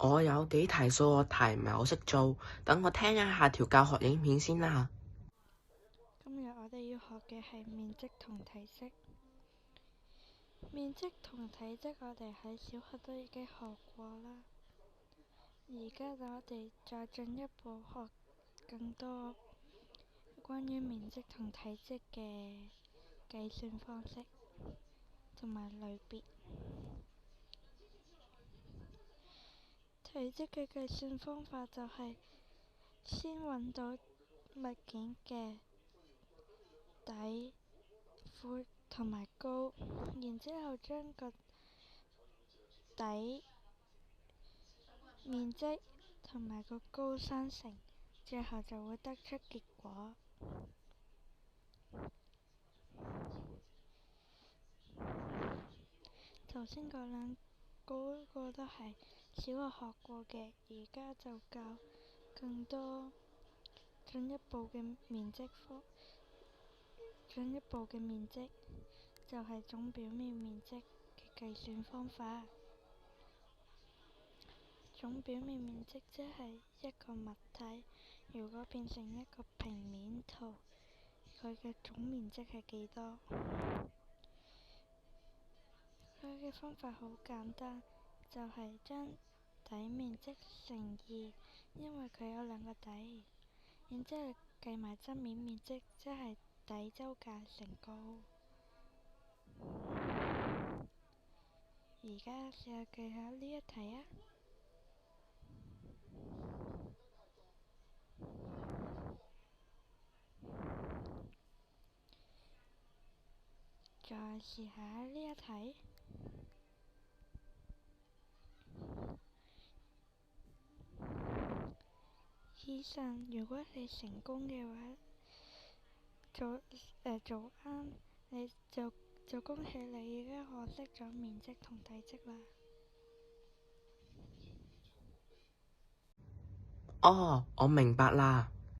我有幾題數學題唔係好識做，等我聽一下條教學影片先啦。今日我哋要學嘅係面積同體積。面積同體積我哋喺小學都已經學過啦。而家我哋再進一步學更多關於面積同體積嘅計算方式同埋類別。體積嘅計算方法就係先揾到物件嘅底、闊同埋高，然之後將個底面積同埋個高相乘，最後就會得出結果。頭先嗰兩個都係小學學過嘅，而家就教更多進一步嘅面積就係總表面面積嘅計算方法。總表面面積即係一個物體，如果變成一個平面圖，佢嘅總面積係幾多？佢嘅方法好簡單，就係將底面積乘2，因為佢有兩個底，然之後計埋側面面積，即係底周界乘高。而家試下計下呢一題啊！再試下呢一題。以上如果你成功嘅話，做啱，你就恭喜你已經學識咗面積同體積啦。哦，我明白啦。